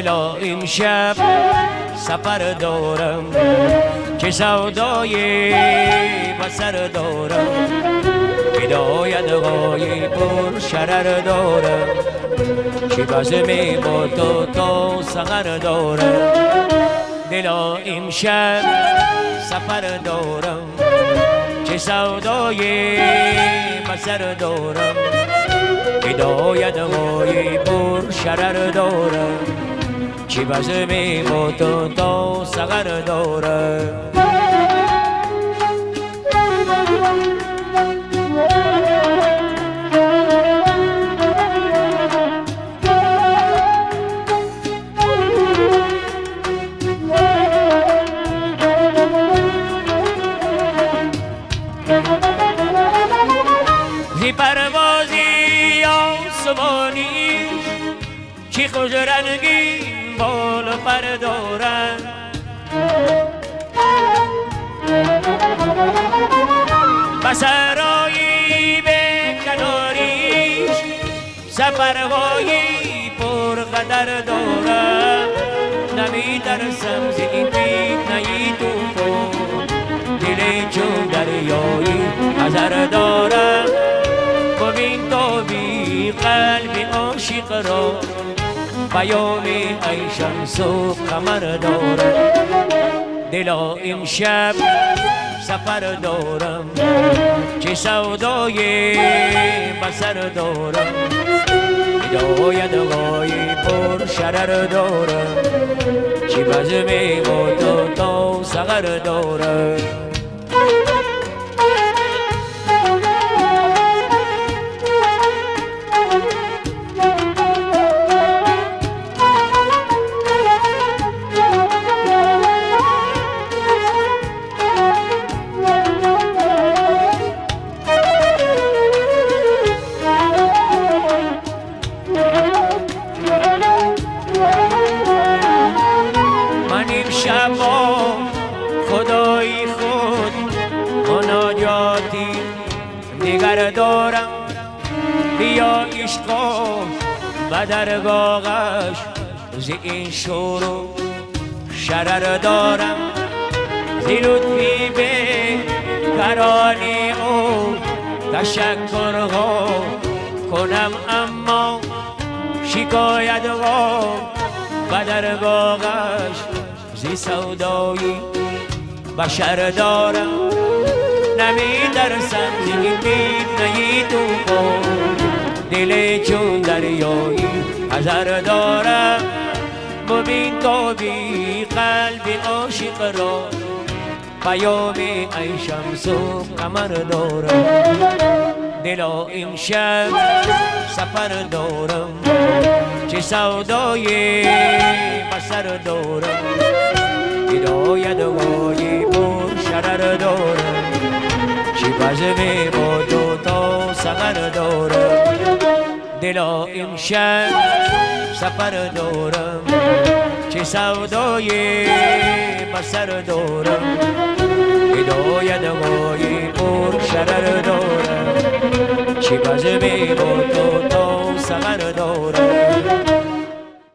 دلا امشب سفر دارم که سودای بسر دارم هدایت غایی پر شرر دارم چی بزمی با تو تا سغر دارم دلا امشب سفر دارم چه سودای بسر دارم هدایت غایی پر شرر دارم چی بزمی با تو تا سغر دارم زی پروازی آسمانی چی خوش رنگین بال و پر دارن بسرایی به کناریش سفرهایی پر قدر دارم نمی ترسم زی این فتنهی توفان دل چون دریایی حذر دارم ببین تو بی قلب عاشق را پیام ای شمس و قمر دارم دلا امشب سفر دارم چه سودای بسر دارم هدایت غایی پر شرر دارم چی بزمی با تو تا سغر دارم شما خدای خود مناجاتی دیگر دارم بیا عشقا و درگاهش ز این شور و شرر دارم زی لطفی به کرانی او تشکرها کنم اما شکایتها و درگاهش زی سودایی بشر دارم نمی ترسم زی فتنهی توفان دل چون دریایی حذر دارم ببین تو بی قلب عاشق را پیام ای شمس و قمر دارم دلا امشب سفر دارم چه سودای بسر دارم هدایت غایی پر شرر دارم چی بزمی با تو تا سغر دارم دلا امشب سفر دارم چه سودای بسر دارم هدایت غایی پر شرر دارم چی بزمی با تو تا سغر دارم